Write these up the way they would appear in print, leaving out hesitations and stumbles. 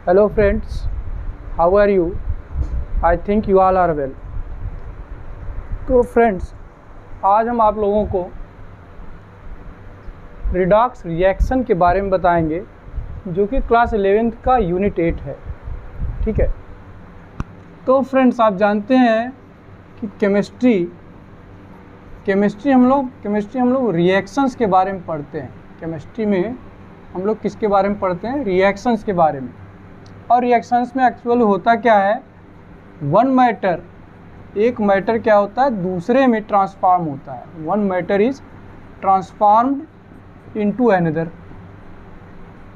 Hello friends, how are you? I think you all are well. तो friends, आज हम आप लोगों को रिडॉक्स रिएक्शन के बारे में बताएंगे, जो कि क्लास 11th का यूनिट 8 है। ठीक है, तो फ्रेंड्स आप जानते हैं कि केमिस्ट्री हम लोग रिएक्शंस के बारे में पढ़ते हैं। केमिस्ट्री में हम लोग किसके बारे में पढ़ते हैं? रिएक्शंस के बारे में। और रिएक्शंस में एक्चुअली होता क्या है, एक मैटर क्या होता है, दूसरे में ट्रांसफॉर्म होता है। One matter is transformed into another.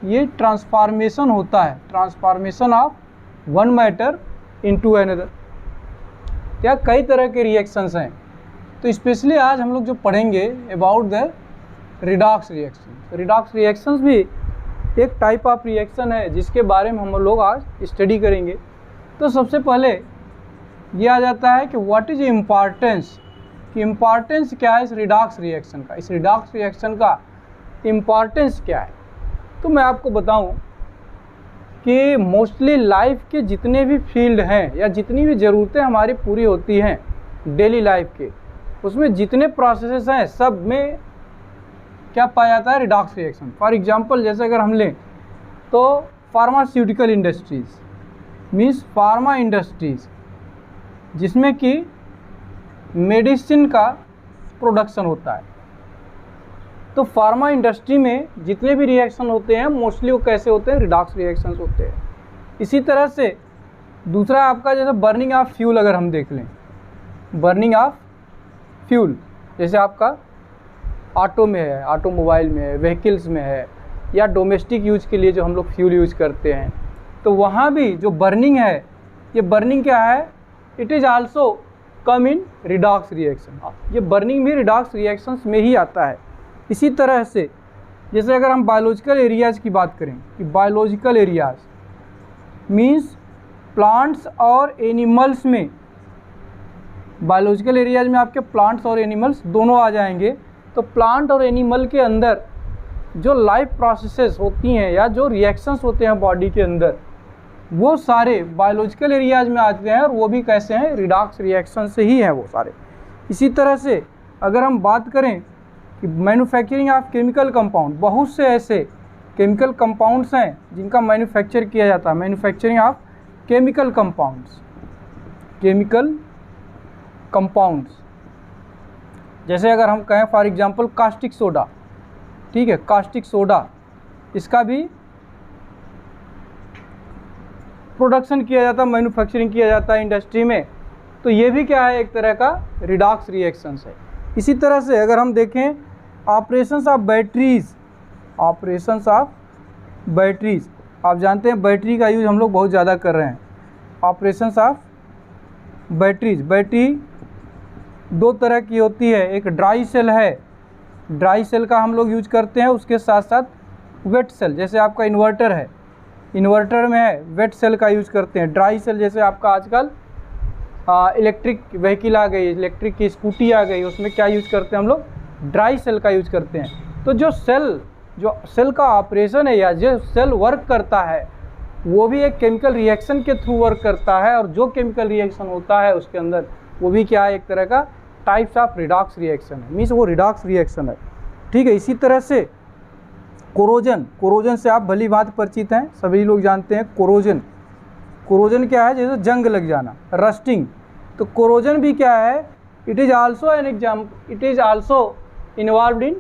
ये ट्रांसफॉर्मेशन होता है, transformation of one matter into another. क्या कई तरह के रिएक्शंस हैं, तो स्पेशली आज हम लोग जो पढ़ेंगे about the redox reaction. Redox reactions भी एक टाइप ऑफ रिएक्शन है जिसके बारे में हम लोग आज स्टडी करेंगे। तो सबसे पहले ये आ जाता है कि व्हाट इज इम्पॉर्टेंस, कि इम्पॉर्टेंस क्या है इस रिडॉक्स रिएक्शन का, इस रिडॉक्स रिएक्शन का इम्पॉर्टेंस क्या है। तो मैं आपको बताऊं कि मोस्टली लाइफ के जितने भी फील्ड हैं या जितनी भी ज़रूरतें हमारी पूरी होती हैं डेली लाइफ के, उसमें जितने प्रोसेसेस हैं सब में क्या पाया जाता है, रिडॉक्स रिएक्शन। फॉर एग्जांपल जैसे अगर हम लें तो pharmaceutical industries means pharma industries, जिसमें कि मेडिसिन का प्रोडक्शन होता है। तो फार्मा इंडस्ट्री में जितने भी रिएक्शन होते हैं मोस्टली वो कैसे होते हैं, रिडॉक्स रिएक्शंस होते हैं। इसी तरह से दूसरा आपका जैसे बर्निंग ऑफ फ्यूल, अगर हम देख लें बर्निंग ऑफ फ्यूल, जैसे आपका ऑटो में है, ऑटोमोबाइल में है, व्हीकल्स में है, या डोमेस्टिक यूज के लिए जो हम लोग फ्यूल यूज करते हैं, तो वहाँ भी जो बर्निंग है, ये बर्निंग क्या है, it is also come in redox reaction. ये बर्निंग भी रिडॉक्स रिएक्शंस में ही आता है। इसी तरह से जैसे अगर हम बायोलॉजिकल एरियाज़ की बात करें, कि बायोलॉजिकल एरियाज़ मीन्स प्लांट्स और एनिमल्स में, बायोलॉजिकल एरियाज़ में आपके प्लांट्स और एनिमल्स दोनों आ जाएंगे। तो प्लांट और एनिमल के अंदर जो लाइफ प्रोसेसेस होती हैं या जो रिएक्शंस होते हैं बॉडी के अंदर, वो सारे बायोलॉजिकल एरियाज में आते हैं, और वो भी कैसे हैं, रिडॉक्स रिएक्शन से ही हैं वो सारे। इसी तरह से अगर हम बात करें कि मैन्युफैक्चरिंग ऑफ केमिकल कंपाउंड, बहुत से ऐसे केमिकल कंपाउंड्स हैं जिनका मैन्युफैक्चर किया जाता है, मैन्युफैक्चरिंग ऑफ केमिकल कंपाउंड्स। जैसे अगर हम कहें फॉर एग्जांपल कास्टिक सोडा, ठीक है, कास्टिक सोडा, इसका भी प्रोडक्शन किया जाता है, मैन्युफैक्चरिंग किया जाता है इंडस्ट्री में। तो ये भी क्या है, एक तरह का रिडॉक्स रिएक्शंस है। इसी तरह से अगर हम देखें ऑपरेशंस ऑफ बैटरीज, आप जानते हैं बैटरी का यूज़ हम लोग बहुत ज़्यादा कर रहे हैं। ऑपरेशंस ऑफ बैटरी दो तरह की होती है, एक ड्राई सेल है, ड्राई सेल का हम लोग यूज करते हैं, उसके साथ साथ वेट सेल, जैसे आपका इन्वर्टर है, इन्वर्टर में है वेट सेल का यूज करते हैं। ड्राई सेल जैसे आपका आजकल इलेक्ट्रिक व्हीकल आ गई, इलेक्ट्रिक की स्कूटी आ गई, उसमें क्या यूज करते हैं हम लोग, ड्राई सेल का यूज करते हैं। तो जो सेल का ऑपरेशन है या जो सेल वर्क करता है, वो भी एक केमिकल रिएक्शन के थ्रू वर्क करता है, और जो केमिकल रिएक्शन होता है उसके अंदर वो भी क्या है, एक तरह का टाइप्स ऑफ रिडॉक्स रिएक्शन है, मीन्स वो रिडॉक्स रिएक्शन है। ठीक है, इसी तरह से कोरोजन से आप भली बात परिचित हैं, सभी लोग जानते हैं कोरोजन क्या है, जैसे जंग लग जाना, रस्टिंग। तो कोरोजन भी क्या है, it is also involved in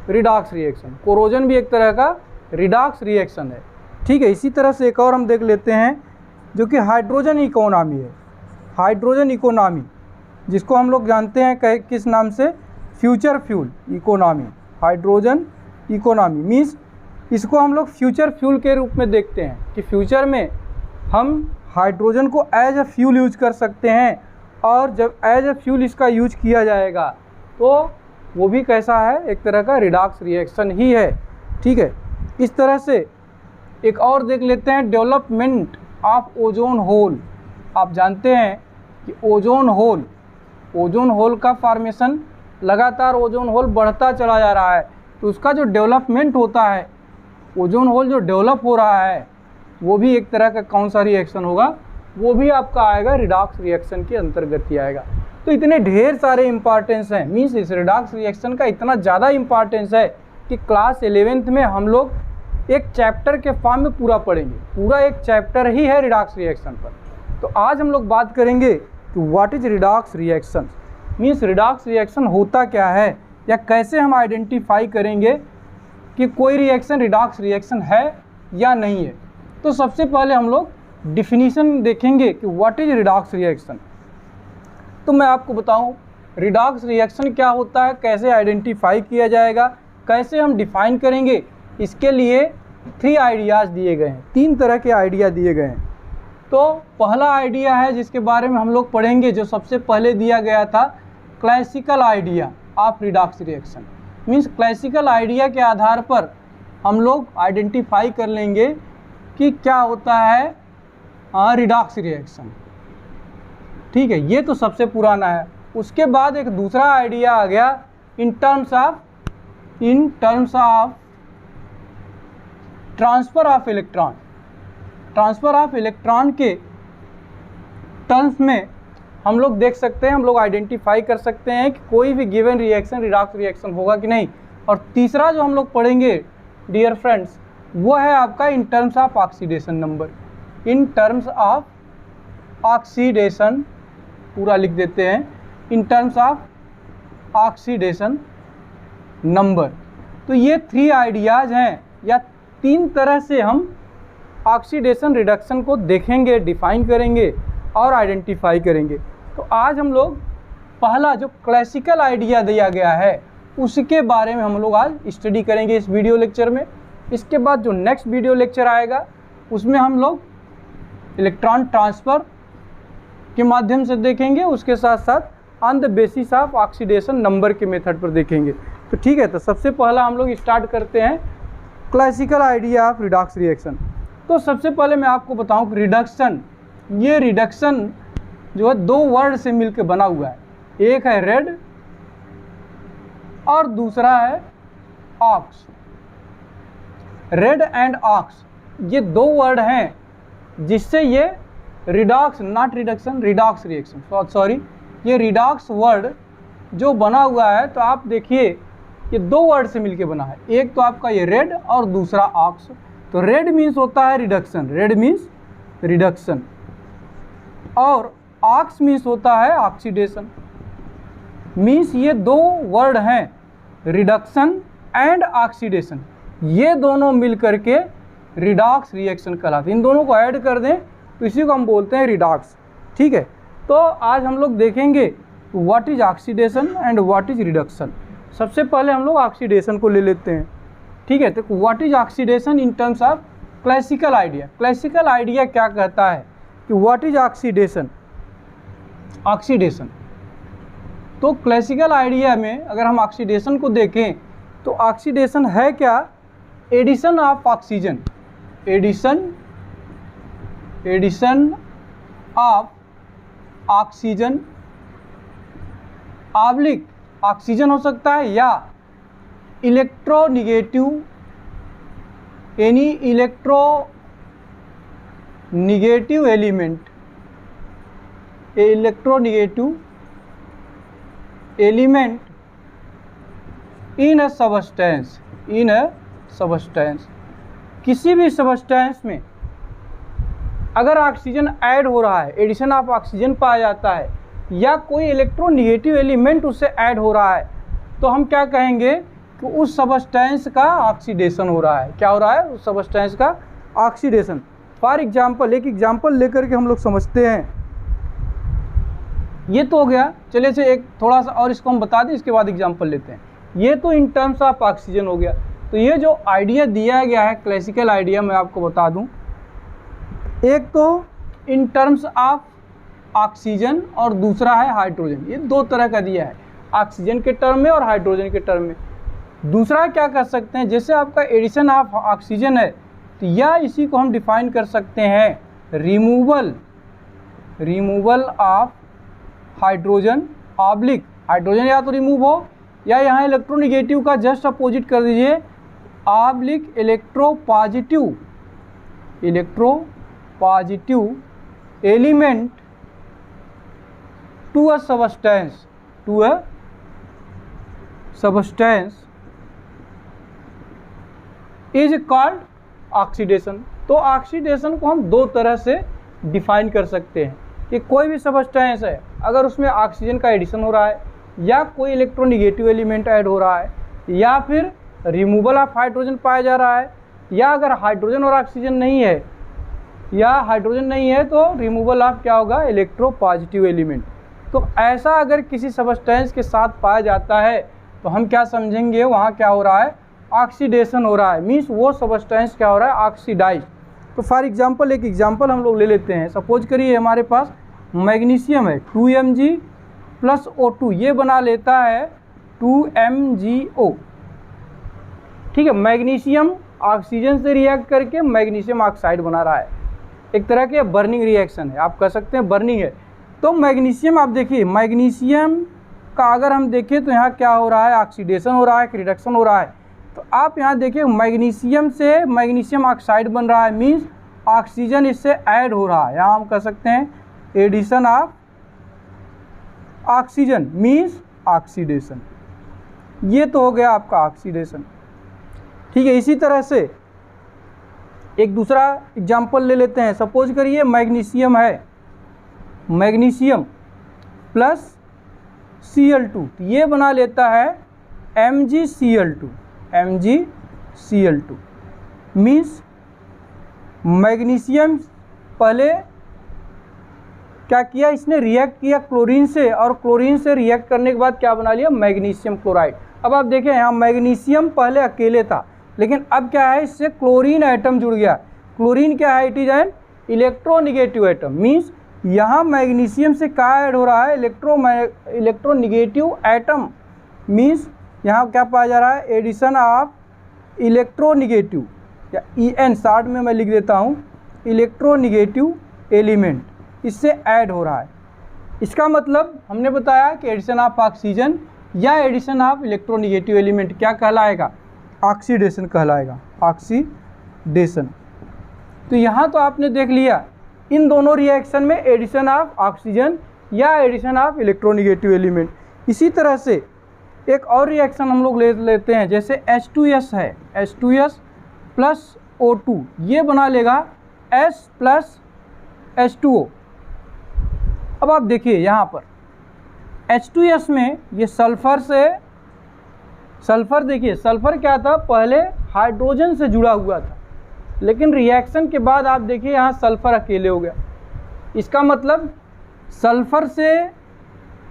redox reaction. Corrosion भी एक तरह का रिडॉक्स रिएक्शन है। ठीक है, इसी तरह से एक और हम देख लेते हैं जो कि हाइड्रोजन इकोनॉमी है। हाइड्रोजन इकोनॉमी, जिसको हम लोग जानते हैं किस नाम से, future fuel economy. Hydrogen economy means इसको हम लोग फ्यूचर फ्यूल के रूप में देखते हैं, कि फ्यूचर में हम हाइड्रोजन को एज अ फ्यूल यूज कर सकते हैं, और जब एज अ फ्यूल इसका यूज किया जाएगा तो वो भी कैसा है, एक तरह का रिडॉक्स रिएक्शन ही है। ठीक है, इस तरह से एक और देख लेते हैं, डेवलपमेंट ऑफ ओजोन होल। आप जानते हैं कि ओजोन होल का फॉर्मेशन लगातार, ओजोन होल बढ़ता चला जा रहा है, तो उसका जो डेवलपमेंट होता है, ओजोन होल जो डेवलप हो रहा है, वो भी एक तरह का कौन सा रिएक्शन होगा, वो भी आपका आएगा रिडॉक्स रिएक्शन के अंतर्गत ही आएगा। तो इतने ढेर सारे इंपॉर्टेंस हैं, मीन्स इस रिडॉक्स रिएक्शन का इतना ज़्यादा इंपॉर्टेंस है कि क्लास 11th में हम लोग एक चैप्टर के फॉर्म में पूरा पढ़ेंगे, पूरा एक चैप्टर ही है रिडॉक्स रिएक्शन पर। तो आज हम लोग बात करेंगे कि what is redox reaction, means redox reaction होता क्या है, या कैसे हम आइडेंटिफाई करेंगे कि कोई रिएक्शन रिडॉक्स रिएक्शन है या नहीं है। तो सबसे पहले हम लोग डिफिनीशन देखेंगे कि व्हाट इज रिडॉक्स रिएक्शन। तो मैं आपको बताऊं रिडॉक्स रिएक्शन क्या होता है, कैसे आइडेंटिफाई किया जाएगा, कैसे हम डिफाइन करेंगे। इसके लिए 3 आइडियाज़ दिए गए हैं, 3 तरह के आइडिया दिए गए हैं। तो पहला आइडिया है जिसके बारे में हम लोग पढ़ेंगे, जो सबसे पहले दिया गया था, classical idea of redox reaction. Means classical idea के आधार पर हम लोग आइडेंटिफाई कर लेंगे कि क्या होता है रिडॉक्स रिएक्शन। ठीक है, ये तो सबसे पुराना है। उसके बाद एक दूसरा आइडिया आ गया इन terms of transfer of electron. Transfer of electron के टर्म्स में हम लोग देख सकते हैं, हम लोग आइडेंटिफाई कर सकते हैं कि कोई भी गिवन रिएक्शन रिडॉक्स रिएक्शन होगा कि नहीं। और तीसरा जो हम लोग पढ़ेंगे डियर फ्रेंड्स, वो है आपका इन terms of oxidation number. In terms of oxidation, पूरा लिख देते हैं, इन टर्म्स ऑफ ऑक्सीडेशन नंबर। तो ये 3 आइडियाज़ हैं, या 3 तरह से हम ऑक्सीडेशन रिडक्शन को देखेंगे, डिफाइन करेंगे और आइडेंटिफाई करेंगे। तो आज हम लोग पहला जो क्लासिकल आइडिया दिया गया है उसके बारे में हम लोग आज स्टडी करेंगे इस वीडियो लेक्चर में। इसके बाद जो नेक्स्ट वीडियो लेक्चर आएगा उसमें हम लोग इलेक्ट्रॉन ट्रांसफ़र के माध्यम से देखेंगे, उसके साथ साथ on the basis of oxidation number के मेथड पर देखेंगे। तो ठीक है, तो सबसे पहला हम लोग स्टार्ट करते हैं classical idea of redox reaction. तो सबसे पहले मैं आपको बताऊं कि रिडक्शन, ये रिडक्शन जो है 2 वर्ड से मिलकर बना हुआ है। एक है रेड और दूसरा है ऑक्स। रेड एंड ऑक्स, ये 2 वर्ड हैं जिससे ये redox, not reduction, redox reaction, sorry, ये रिडॉक्स वर्ड जो बना हुआ है, तो आप देखिए ये 2 वर्ड से मिलके बना है। एक तो आपका ये रेड और दूसरा ऑक्स। तो रेड मीन्स होता है रिडक्शन, रेड मीन्स रिडक्शन, और ऑक्स मीन्स होता है ऑक्सीडेशन। मीन्स ये 2 वर्ड हैं, रिडक्शन एंड ऑक्सीडेशन, ये दोनों मिल करके रिडॉक्स रिएक्शन कहलाते हैं। इन दोनों को ऐड कर दें तो इसी को हम बोलते हैं रिडॉक्स। ठीक है, तो आज हम लोग देखेंगे what is oxidation and what is reduction. सबसे पहले हम लोग ऑक्सीडेशन को ले लेते हैं। ठीक है, तो what is oxidation in terms of classical idea. Classical idea क्या कहता है कि व्हाट इज ऑक्सीडेशन। ऑक्सीडेशन, तो क्लासिकल आइडिया में अगर हम ऑक्सीडेशन को देखें तो ऑक्सीडेशन है क्या, addition of oxygen, addition of oxygen oblique oxygen हो सकता है, या electronegative, any electronegative element, electronegative element in a substance, in a substance. किसी भी सबस्टेंस में अगर ऑक्सीजन ऐड हो रहा है, एडिशन ऑफ ऑक्सीजन पाया जाता है, या कोई इलेक्ट्रोनिगेटिव एलिमेंट उससे ऐड हो रहा है, तो हम क्या कहेंगे कि उस सबस्टेंस का ऑक्सीडेशन हो रहा है। क्या हो रहा है, उस सबस्टेंस का ऑक्सीडेशन। फॉर एग्जांपल, एक एग्जांपल लेकर के हम लोग समझते हैं। ये तो हो गया, चलिए से एक थोड़ा सा और इसको हम बता दें, इसके बाद एग्जांपल लेते हैं। ये तो इन टर्म्स ऑफ ऑक्सीजन हो गया। तो ये जो आइडिया दिया गया है क्लासिकल आइडिया, मैं आपको बता दूं, एक तो इन टर्म्स ऑफ ऑक्सीजन और दूसरा है हाइड्रोजन। ये 2 तरह का दिया है, ऑक्सीजन के टर्म में और हाइड्रोजन के टर्म में। दूसरा क्या कर सकते हैं, जैसे आपका एडिशन ऑफ ऑक्सीजन है, तो या इसी को हम डिफाइन कर सकते हैं removal of hydrogen oblique, hydrogen या तो रिमूव हो, या यहाँ इलेक्ट्रोनिगेटिव का जस्ट अपोजिट कर दीजिए, oblique electropositive electropositive element to a substance is called oxidation. तो ऑक्सीडेशन को हम दो तरह से डिफाइन कर सकते हैं कि कोई भी सबस्टेंस है, अगर उसमें ऑक्सीजन का एडिशन हो रहा है या कोई इलेक्ट्रोनिगेटिव एलिमेंट ऐड हो रहा है या फिर रिमूवल ऑफ हाइड्रोजन पाया जा रहा है, या अगर हाइड्रोजन और ऑक्सीजन नहीं है या हाइड्रोजन नहीं है तो रिमूवल ऑफ क्या होगा, इलेक्ट्रोपॉजिटिव एलिमेंट। तो ऐसा अगर किसी सबस्टेंस के साथ पाया जाता है तो हम क्या समझेंगे, वहाँ क्या हो रहा है, ऑक्सीडेशन हो रहा है, मीन्स वो सबस्टेंस क्या हो रहा है, ऑक्सीडाइज। तो फॉर एग्जांपल एक एग्जांपल हम लोग ले लेते हैं। सपोज करिए हमारे पास मैग्नीशियम है 2Mg + O2, ये बना लेता है 2MgO। ठीक है, मैग्नीशियम ऑक्सीजन से रिएक्ट करके मैग्नीशियम ऑक्साइड बना रहा है, एक तरह के बर्निंग रिएक्शन है, आप कह सकते हैं बर्निंग है। तो मैग्नीशियम आप देखिए, मैग्नीशियम का अगर हम देखें तो यहाँ क्या हो रहा है, ऑक्सीडेशन हो रहा है, रिडक्शन हो रहा है। तो आप यहाँ देखिए मैग्नीशियम से मैग्नीशियम ऑक्साइड बन रहा है, मीन्स ऑक्सीजन इससे ऐड हो रहा है। यहाँ हम कह सकते हैं addition of oxygen means oxidation. ये तो हो गया आपका ऑक्सीडेशन। ठीक है, इसी तरह से एक दूसरा एग्जाम्पल ले लेते हैं। सपोज करिए मैग्नीशियम है, मैग्नीशियम प्लस Cl2, ये बना लेता है MgCl2। MgCl2 मीन्स मैग्नीशियम पहले क्या किया, इसने रिएक्ट किया क्लोरीन से, और क्लोरीन से रिएक्ट करने के बाद क्या बना लिया, मैग्नीशियम क्लोराइड। अब आप देखें यहाँ मैग्नीशियम पहले अकेले था, लेकिन अब क्या है, इससे क्लोरीन एटम जुड़ गया। क्लोरीन क्या है, it is an electronegative atom, means यहाँ मैग्नीशियम से क्या ऐड हो रहा है, इलेक्ट्रोनिगेटिव एटम, मीन्स यहाँ क्या पाया जा रहा है, एडिशन ऑफ इलेक्ट्रोनिगेटिव, या EN शॉर्ट में मैं लिख देता हूँ, इलेक्ट्रोनिगेटिव एलिमेंट इससे ऐड हो रहा है। इसका मतलब हमने बताया कि एडिशन ऑफ ऑक्सीजन या एडिशन ऑफ इलेक्ट्रोनिगेटिव एलिमेंट क्या कहलाएगा, ऑक्सीडेशन कहलाएगा, ऑक्सीडेशन। तो यहाँ तो आपने देख लिया इन दोनों रिएक्शन में एडिशन ऑफ ऑक्सीजन या एडिशन ऑफ इलेक्ट्रोनिगेटिव एलिमेंट। इसी तरह से एक और रिएक्शन हम लोग ले लेते हैं, जैसे H2S है, H2S + O2, ये बना लेगा S + H2O। अब आप देखिए यहाँ पर H2S में ये सल्फ़र से, सल्फ़र देखिए, सल्फ़र क्या था, पहले हाइड्रोजन से जुड़ा हुआ था, लेकिन रिएक्शन के बाद आप देखिए यहाँ सल्फ़र अकेले हो गया। इसका मतलब सल्फ़र से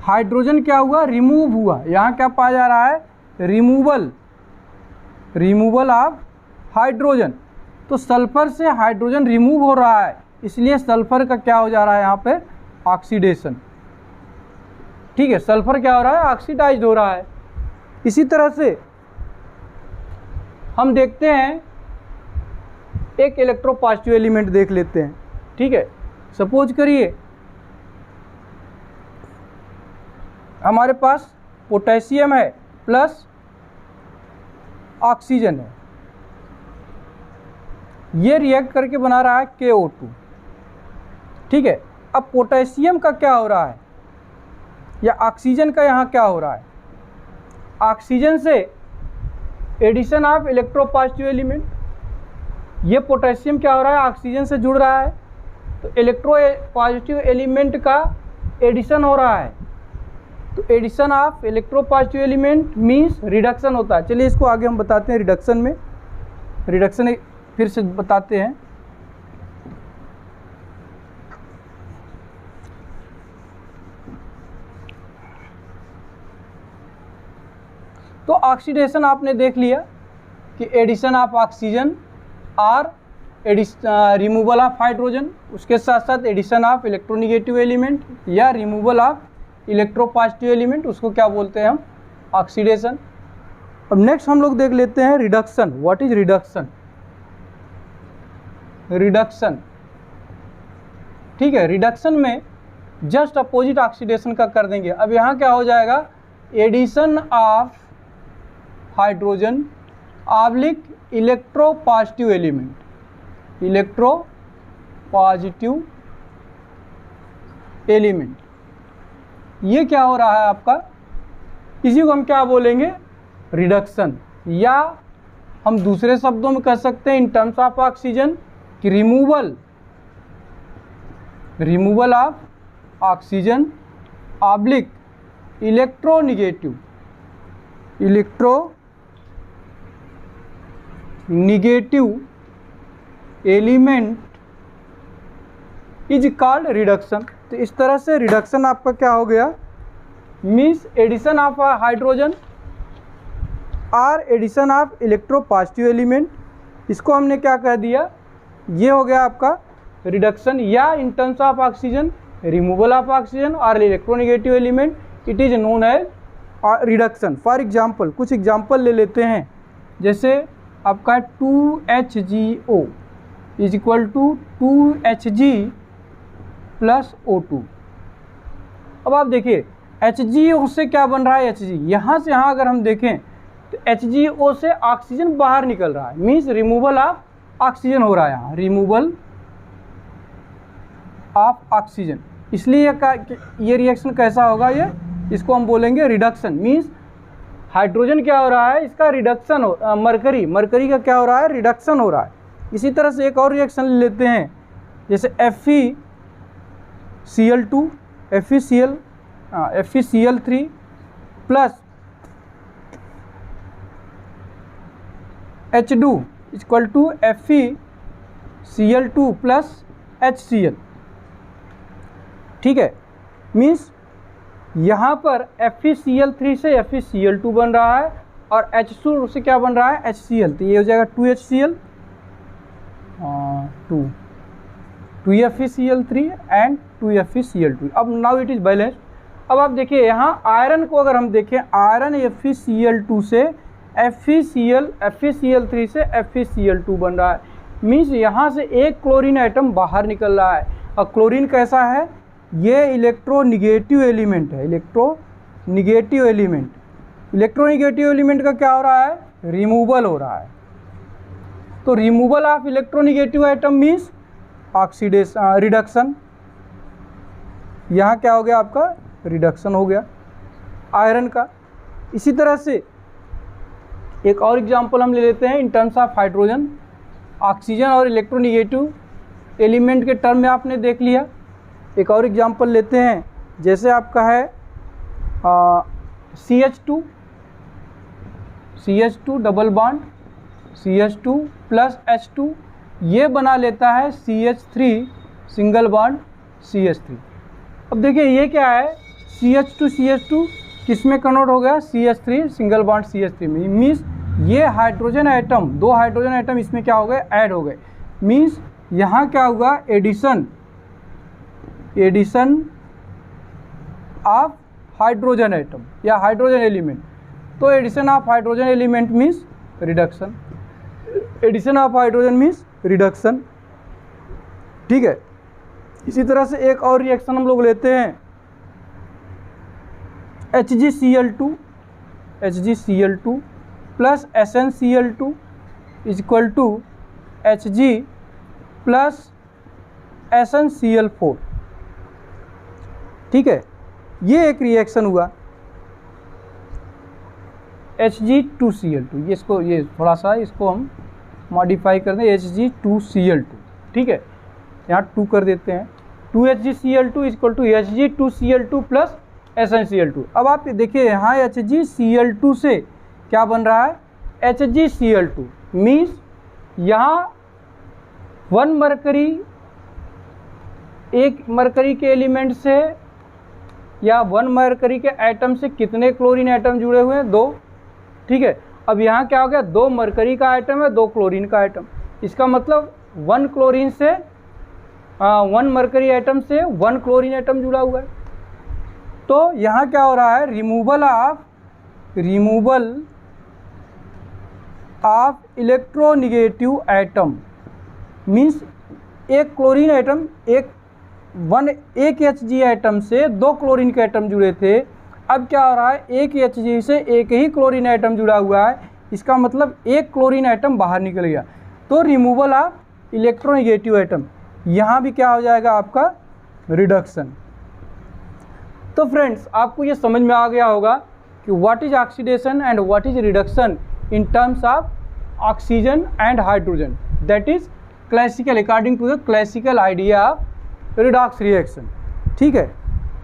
हाइड्रोजन क्या हुआ, रिमूव हुआ। यहाँ क्या पाया जा रहा है, रिमूवल ऑफ हाइड्रोजन। तो सल्फ़र से हाइड्रोजन रिमूव हो रहा है, इसलिए सल्फ़र का क्या हो जा रहा है यहाँ पे, ऑक्सीडेशन। ठीक है, सल्फ़र क्या हो रहा है, ऑक्सीडाइज्ड हो रहा है। इसी तरह से हम देखते हैं एक इलेक्ट्रोपॉजिटिव एलिमेंट देख लेते हैं। ठीक है, सपोज करिए हमारे पास पोटेशियम है प्लस ऑक्सीजन है, ये रिएक्ट करके बना रहा है KO2। ठीक है, अब पोटेशियम का क्या हो रहा है या ऑक्सीजन का यहाँ क्या हो रहा है, ऑक्सीजन से एडिशन ऑफ इलेक्ट्रोपॉजिटिव एलिमेंट, ये पोटेशियम क्या हो रहा है, ऑक्सीजन से जुड़ रहा है, तो इलेक्ट्रोपॉजिटिव एलिमेंट का एडिशन हो रहा है। तो addition of electropositive element means reduction होता है। चलिए इसको आगे हम बताते हैं, रिडक्शन में, रिडक्शन फिर से बताते हैं। तो ऑक्सीडेशन आपने देख लिया कि एडिशन ऑफ ऑक्सीजन और रिमूवल ऑफ हाइड्रोजन, उसके साथ साथ एडिशन ऑफ इलेक्ट्रोनिगेटिव एलिमेंट या रिमूवल ऑफ इलेक्ट्रोपॉजिटिव एलिमेंट, उसको क्या बोलते हैं हम, ऑक्सीडेशन। अब नेक्स्ट हम लोग देख लेते हैं reduction. What is reduction, reduction. ठीक है, रिडक्शन में जस्ट अपोजिट ऑक्सीडेशन का कर देंगे। अब यहाँ क्या हो जाएगा, addition of hydrogen oblique electropositive element, electropositive element. ये क्या हो रहा है आपका, इसी को हम क्या बोलेंगे, रिडक्शन, या हम दूसरे शब्दों में कह सकते हैं इन टर्म्स ऑफ ऑक्सीजन कि removal of oxygen oblique electronegative element is called reduction. तो इस तरह से रिडक्शन आपका क्या हो गया, मीन्स एडिशन ऑफ हाइड्रोजन और एडिशन ऑफ इलेक्ट्रोपॉजिटिव एलिमेंट। इसको हमने क्या कह दिया, ये हो गया आपका रिडक्शन, या in terms of oxygen removal of oxygen और electronegative element, it is known as reduction. For example कुछ एग्जाम्पल ले लेते हैं, जैसे आपका 2HgO is equal to 2Hg plus O2। अब आप देखिए HgO से क्या बन रहा है, Hg, यहाँ से यहाँ अगर हम देखें तो HgO से ऑक्सीजन बाहर निकल रहा है, मीन्स रिमूवल ऑफ ऑक्सीजन हो रहा है यहाँ, रिमूवल ऑफ ऑक्सीजन। इसलिए ये रिएक्शन कैसा होगा, ये इसको हम बोलेंगे रिडक्शन, मीन्स हाइड्रोजन क्या हो रहा है, इसका रिडक्शन हो, मरकरी का क्या हो रहा है, रिडक्शन हो रहा है। इसी तरह से एक और रिएक्शन ले लेते हैं, जैसे FeCl3 plus H2 equal to FeCl2 plus HCl। ठीक है, मीन्स यहाँ पर FeCl3 से FeCl2 बन रहा है और H2 से क्या बन रहा है, HCl। तो ये हो जाएगा 2HCl 2FeCl3 एंड 2FeCl2। अब नाउ इट इज़ बैलेंस। अब आप देखिए यहाँ आयरन को अगर हम देखें, आयरन FeCl2 से FeCl3 से FeCl2 बन रहा है, मीन्स यहाँ से एक क्लोरीन आइटम बाहर निकल रहा है। और क्लोरीन कैसा है, ये इलेक्ट्रोनिगेटिव एलिमेंट है, इलेक्ट्रोनिगेटिव एलिमेंट का क्या हो रहा है, रिमूवल हो रहा है। तो removal of electronegative atom means oxidation, reduction. यहाँ क्या हो गया आपका, रिडक्शन हो गया आयरन का। इसी तरह से एक और एग्जांपल हम ले लेते हैं इन टर्म्स ऑफ हाइड्रोजन। ऑक्सीजन और इलेक्ट्रोनिगेटिव एलिमेंट के टर्म में आपने देख लिया। एक और एग्जांपल लेते हैं, जैसे आपका है CH2 double bond CH2 plus H2, ये बना लेता है CH3 सिंगल बॉन्ड CH3। अब देखिए ये क्या है, CH2 किस में कन्वर्ट हो गया, CH3 सिंगल बॉन्ड CH3 में। मीन्स ये हाइड्रोजन आइटम, दो हाइड्रोजन आइटम इसमें क्या हो गए, ऐड हो गए। मीन्स यहाँ क्या होगा, एडिशन ऑफ हाइड्रोजन आइटम या हाइड्रोजन एलिमेंट। तो addition of hydrogen element means reduction, addition of hydrogen means reduction. ठीक है, इसी तरह से एक और रिएक्शन हम लोग लेते हैं, HgCl2 plus SnCl2 is equal to Hg plus SnCl4। ठीक है, ये एक रिएक्शन हुआ Hg2Cl2। ये थोड़ा सा इसको हम मॉडिफाई कर दें, Hg2Cl2। ठीक है, यहाँ 2 कर देते हैं, 2HgCl2 equal to Hg2Cl2 plus SnCl2। अब आप देखिए यहाँ HgCl2 से क्या बन रहा है, HgCl2। मीन्स यहाँ 1 मरकरी, एक मरकरी के एलिमेंट से या 1 मरकरी के एटम से कितने क्लोरीन एटम जुड़े हुए हैं, 2। ठीक है, अब यहाँ क्या हो गया, 2 मरकरी का आइटम है, 2 क्लोरीन का आइटम। इसका मतलब 1 क्लोरीन से 1 मरकरी आइटम से 1 क्लोरीन आइटम जुड़ा हुआ है। तो यहाँ क्या हो रहा है, removal of electronegative atom. Means एक क्लोरीन आइटम, एक Hg आइटम से 2 क्लोरीन के आइटम जुड़े थे। अब क्या हो रहा है, एक Hg से एक ही क्लोरीन आइटम जुड़ा हुआ है, इसका मतलब एक क्लोरीन आइटम बाहर निकल गया। तो रिमूवल ऑफ इलेक्ट्रोनेगेटिव एटम, यहाँ भी क्या हो जाएगा आपका रिडक्शन। तो फ्रेंड्स आपको ये समझ में आ गया होगा कि what is oxidation and what is reduction in terms of oxygen and hydrogen, that is classical according to the classical idea of redox reaction. ठीक है,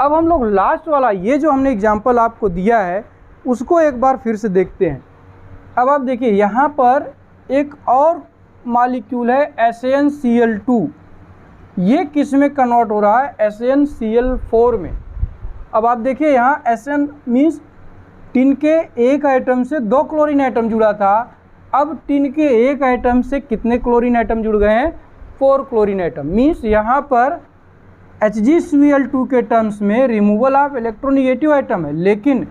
अब हम लोग लास्ट वाला ये जो हमने एग्जाम्पल आपको दिया है उसको एक बार फिर से देखते हैं। अब आप देखिए यहाँ पर एक और मॉलिक्यूल है SaNCl2, ये किस में कन्वर्ट हो रहा है, SaNCl4 में। अब आप देखिए यहाँ SN मीन्स टिन के एक आइटम से 2 क्लोरीन आइटम जुड़ा था, अब टिन के एक आइटम से कितने क्लोरीन आइटम जुड़ गए हैं, 4 क्लोरीन आइटम। मीन्स यहाँ पर HgCl2 के टर्म्स में रिमूवल ऑफ इलेक्ट्रोनेगेटिव आइटम है, लेकिन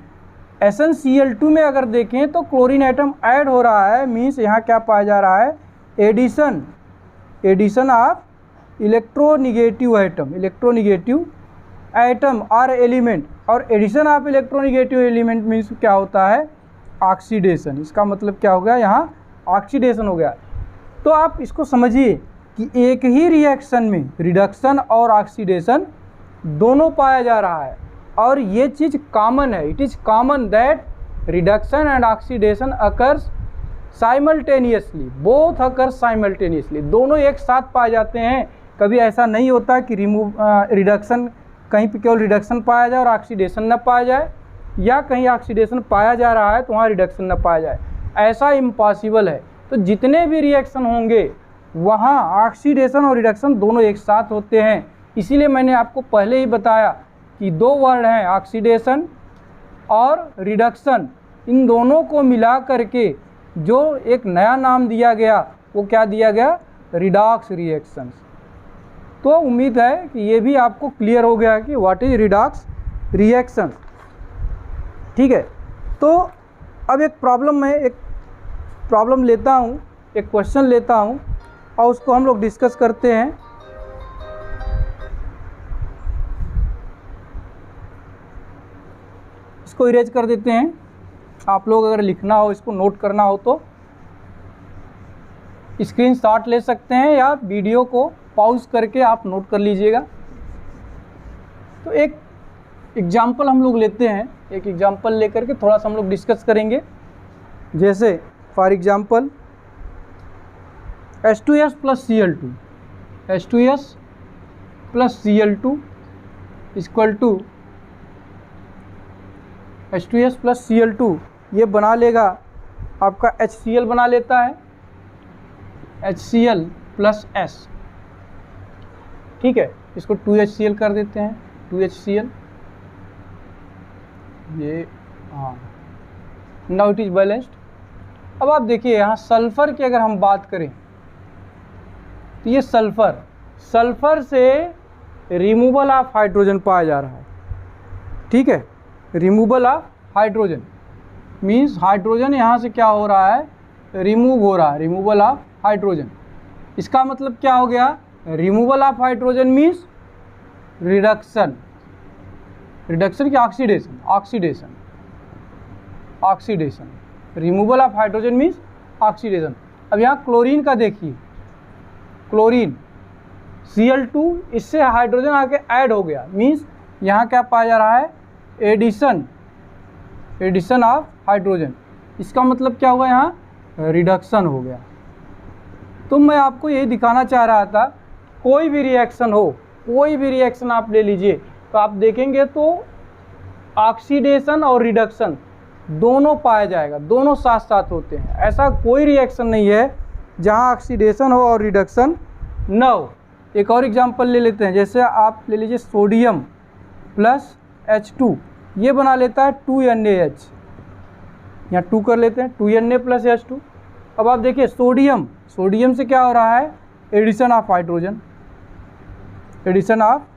SnCl2 में अगर देखें तो क्लोरीन आइटम ऐड हो रहा है। मीन्स यहाँ क्या पाया जा रहा है, एडिशन ऑफ इलेक्ट्रोनेगेटिव आइटम और एलिमेंट, और addition of electronegative element means क्या होता है, ऑक्सीडेशन। इसका मतलब क्या हो गया, यहाँ ऑक्सीडेशन हो गया। तो आप इसको समझिए कि एक ही रिएक्शन में रिडक्शन और ऑक्सीडेशन दोनों पाया जा रहा है, और ये चीज़ कॉमन है। It is common that reduction and oxidation occurs simultaneously, both occurs simultaneously, दोनों एक साथ पाए जाते हैं। कभी ऐसा नहीं होता कि रिडक्शन कहीं पे केवल रिडक्शन पाया जाए और ऑक्सीडेशन न पाया जाए, या कहीं ऑक्सीडेशन पाया जा रहा है तो वहाँ रिडक्शन न पाया जाए, ऐसा इम्पॉसिबल है। तो जितने भी रिएक्शन होंगे वहाँ ऑक्सीडेशन और रिडक्शन दोनों एक साथ होते हैं। इसीलिए मैंने आपको पहले ही बताया कि 2 वर्ड हैं, ऑक्सीडेशन और रिडक्शन, इन दोनों को मिला करके जो एक नया नाम दिया गया वो क्या दिया गया, रिडॉक्स रिएक्शंस। तो उम्मीद है कि ये भी आपको क्लियर हो गया कि व्हाट इज रिडॉक्स रिएक्शन। ठीक है, तो अब एक प्रॉब्लम लेता हूँ, एक क्वेश्चन लेता हूँ और उसको हम लोग डिस्कस करते हैं। इसको इरेज कर देते हैं। आप लोग अगर लिखना हो, इसको नोट करना हो तो स्क्रीनशॉट ले सकते हैं या वीडियो को पॉज करके आप नोट कर लीजिएगा। तो एक एग्जाम्पल हम लोग लेते हैं, एक एग्जाम्पल लेकर के थोड़ा सा हम लोग डिस्कस करेंगे। जैसे for example H2S plus Cl2, H2S plus Cl2 equal to H2S plus Cl2, ये बना लेगा आपका HCl बना लेता है, HCl प्लस S। ठीक है, इसको 2HCl कर देते हैं, 2HCl, ये हाँ, नाउ इट इज बैलेंस्ड। अब आप देखिए यहाँ सल्फर की अगर हम बात करें तो ये सल्फर से रिमूवल ऑफ हाइड्रोजन पाया जा रहा है। ठीक है, removal of hydrogen means hydrogen यहाँ से क्या हो रहा है, रिमूव हो रहा है, रिमूवल ऑफ हाइड्रोजन। इसका मतलब क्या हो गया, removal of hydrogen means reduction की oxidation, removal of hydrogen means oxidation. अब यहाँ क्लोरीन का देखिए, क्लोरीन Cl2, इससे हाइड्रोजन आके ऐड हो गया, मीन्स यहाँ क्या पाया जा रहा है, एडिशन ऑफ हाइड्रोजन। इसका मतलब क्या हुआ, यहाँ रिडक्शन हो गया। तो मैं आपको यही दिखाना चाह रहा था, कोई भी रिएक्शन हो, कोई भी रिएक्शन आप ले लीजिए तो आप देखेंगे तो ऑक्सीडेशन और रिडक्शन दोनों पाया जाएगा, दोनों साथ साथ होते हैं। ऐसा कोई रिएक्शन नहीं है जहाँ ऑक्सीडेशन हो और रिडक्शन न हो। एक और एग्जांपल ले लेते हैं, जैसे आप ले लीजिए सोडियम प्लस H2, ये बना लेता है 2NaH, यहाँ 2 कर लेते हैं, 2Na प्लस H2। अब आप देखिए सोडियम से क्या हो रहा है, addition of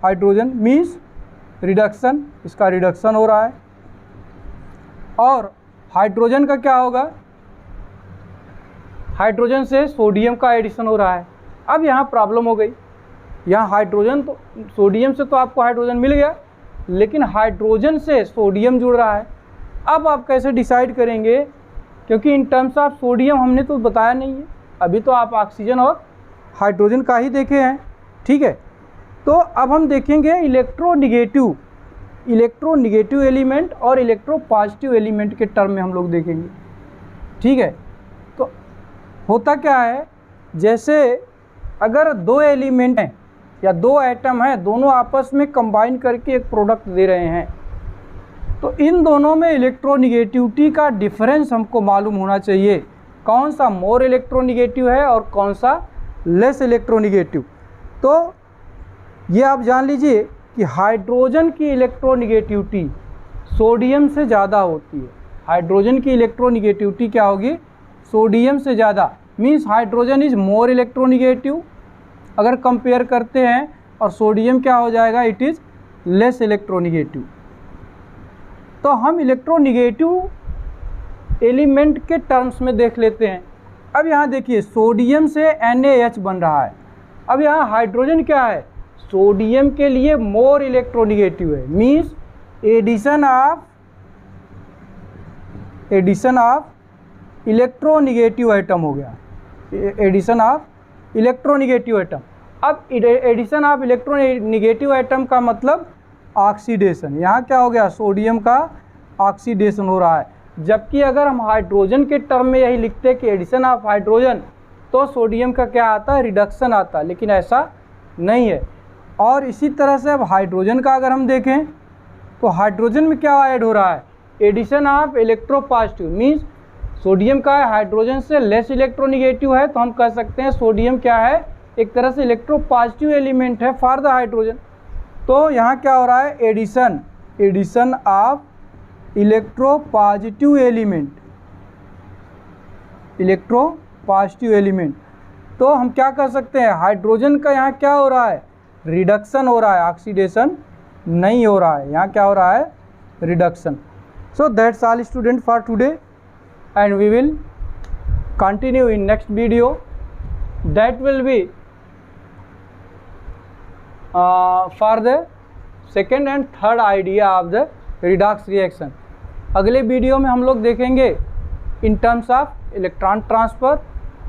hydrogen means reduction, इसका रिडक्शन हो रहा है। और हाइड्रोजन का क्या होगा, हाइड्रोजन से सोडियम का एडिशन हो रहा है। अब यहाँ प्रॉब्लम हो गई, यहाँ हाइड्रोजन तो सोडियम से तो आपको हाइड्रोजन मिल गया, लेकिन हाइड्रोजन से सोडियम जुड़ रहा है। अब आप कैसे डिसाइड करेंगे, क्योंकि इन टर्म्स ऑफ सोडियम हमने तो बताया नहीं है, अभी तो आप ऑक्सीजन और हाइड्रोजन का ही देखे हैं, ठीक है। तो अब हम देखेंगे इलेक्ट्रोनिगेटिव एलिमेंट और इलेक्ट्रोपॉजिटिव एलिमेंट के टर्म में हम लोग देखेंगे, ठीक है। तो होता क्या है, जैसे अगर दो एलिमेंट हैं या दो एटम हैं, दोनों आपस में कंबाइन करके एक प्रोडक्ट दे रहे हैं, तो इन दोनों में इलेक्ट्रोनिगेटिविटी का डिफरेंस हमको मालूम होना चाहिए, कौन सा मोर इलेक्ट्रोनिगेटिव है और कौन सा लेस इलेक्ट्रोनिगेटिव। तो ये आप जान लीजिए कि हाइड्रोजन की इलेक्ट्रोनिगेटिविटी सोडियम से ज़्यादा होती है। हाइड्रोजन की इलेक्ट्रोनिगेटिविटी क्या होगी, सोडियम से ज़्यादा, means hydrogen is more electronegative अगर कंपेयर करते हैं, और सोडियम क्या हो जाएगा, इट इज़ लेस इलेक्ट्रोनिगेटिव। तो हम इलेक्ट्रोनिगेटिव एलिमेंट के टर्म्स में देख लेते हैं। अब यहाँ देखिए सोडियम से NaH बन रहा है। अब यहाँ हाइड्रोजन क्या है, सोडियम के लिए मोर इलेक्ट्रोनिगेटिव है, means addition of electronegative atom हो गया, एडिशन ऑफ इलेक्ट्रोनिगेटिव एटम। अब एडिशन ऑफ इलेक्ट्रोनिगेटिव एटम का मतलब ऑक्सीडेशन, यहाँ क्या हो गया, सोडियम का ऑक्सीडेशन हो रहा है। जबकि अगर हम हाइड्रोजन के टर्म में यही लिखते हैं कि एडिशन ऑफ हाइड्रोजन, तो सोडियम का क्या आता है, रिडक्शन आता है, लेकिन ऐसा नहीं है। और इसी तरह से अब हाइड्रोजन का अगर हम देखें तो हाइड्रोजन में क्या ऐड हो रहा है, addition of electropositive, means sodium का है हाइड्रोजन से लेस इलेक्ट्रोनिगेटिव है, तो हम कह सकते हैं सोडियम क्या है, एक तरह से इलेक्ट्रोपॉजिटिव एलिमेंट है फॉर द हाइड्रोजन। तो यहाँ क्या हो रहा है, एडिशन ऑफ इलेक्ट्रोपॉजिटिव एलिमेंट। तो हम क्या कर सकते हैं, हाइड्रोजन का यहाँ क्या हो रहा है, रिडक्शन हो रहा है, ऑक्सीडेशन नहीं हो रहा है, यहाँ क्या हो रहा है, reduction. So that's all student for today, and we will continue in next video, that will be for the second and third idea of the redox reaction. अगले वीडियो में हम लोग देखेंगे in terms of electron transfer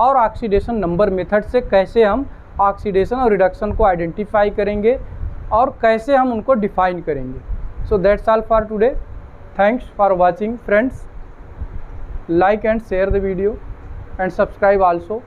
और oxidation number method से कैसे हम oxidation और रिडक्शन को आइडेंटिफाई करेंगे और कैसे हम उनको डिफाइन करेंगे। सो that's all for today, thanks for watching friends, like and share the video and subscribe also.